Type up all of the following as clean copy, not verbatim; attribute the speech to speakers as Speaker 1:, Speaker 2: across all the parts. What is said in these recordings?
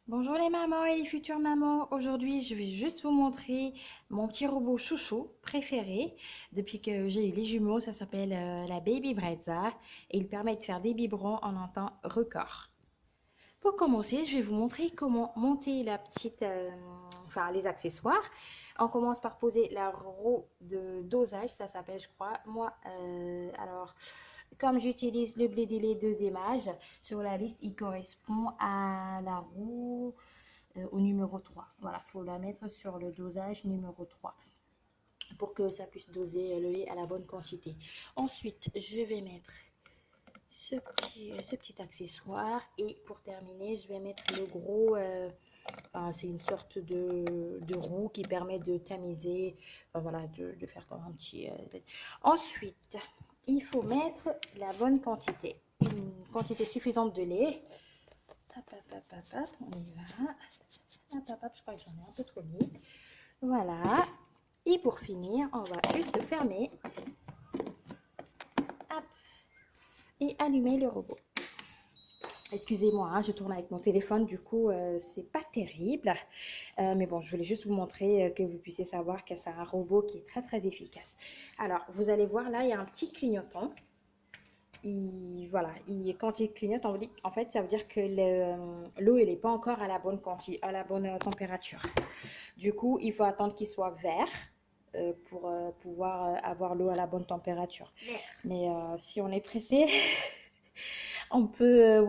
Speaker 1: Bonjour les mamans et les futures mamans. Aujourd'hui, je vais juste vous montrer mon petit robot chouchou préféré. Depuis que j'ai eu les jumeaux, ça s'appelle la Baby Brezza et il permet de faire des biberons en un temps record. Pour commencer, je vais vous montrer comment monter les accessoires. On commence par poser la roue de dosage, ça s'appelle, je crois. Moi, comme j'utilise le blé délai deuxième âge, sur la liste, il correspond à la roue au numéro 3. Voilà, il faut la mettre sur le dosage numéro 3 pour que ça puisse doser le lait à la bonne quantité. Ensuite, je vais mettre ce petit accessoire et pour terminer, je vais mettre le gros. C'est une sorte de roue qui permet de tamiser, voilà, de faire comme un petit. Ensuite, il faut mettre la bonne quantité, une quantité suffisante de lait. Hop, hop, hop, hop, hop, on y va. Hop, hop, hop, je crois que j'en ai un peu trop mis. Voilà. Et pour finir, on va juste fermer. Hop. Et allumer le robot. Excusez-moi, hein, je tourne avec mon téléphone, du coup, c'est pas terrible. Mais bon, je voulais juste vous montrer que vous puissiez savoir que c'est un robot qui est très, très efficace. Alors, vous allez voir, là, il y a un petit clignotant. Quand il clignote, en fait, ça veut dire que l'eau, elle n'est pas encore à la bonne température. Du coup, il faut attendre qu'il soit vert pour pouvoir avoir l'eau à la bonne température. Mais si on est pressé, on peut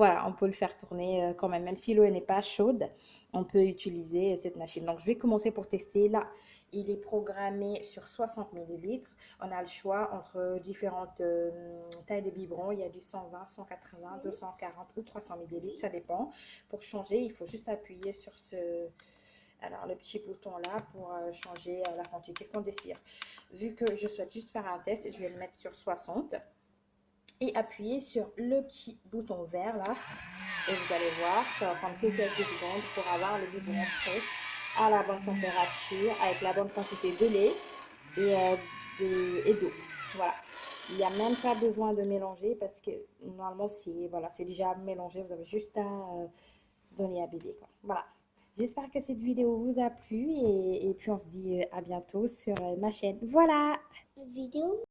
Speaker 1: le faire tourner quand même. Même si l'eau n'est pas chaude, on peut utiliser cette machine. Donc, je vais commencer pour tester. Là, il est programmé sur 60 millilitres. On a le choix entre différentes tailles de biberons. Il y a du 120, 180, 240 ou 300 millilitres. Ça dépend. Pour changer, il faut juste appuyer sur le petit bouton là pour changer la quantité qu'on désire. Vu que je souhaite juste faire un test, je vais le mettre sur 60 et appuyer sur le petit bouton vert là et vous allez voir, ça va prendre que quelques secondes pour avoir le biberon prêt à la bonne température avec la bonne quantité de lait et d'eau. Voilà, il n'y a même pas besoin de mélanger parce que normalement c'est déjà mélangé, vous avez juste à donner à bébé quoi. Voilà, j'espère que cette vidéo vous a plu et puis on se dit à bientôt sur ma chaîne. Voilà. Vidéo.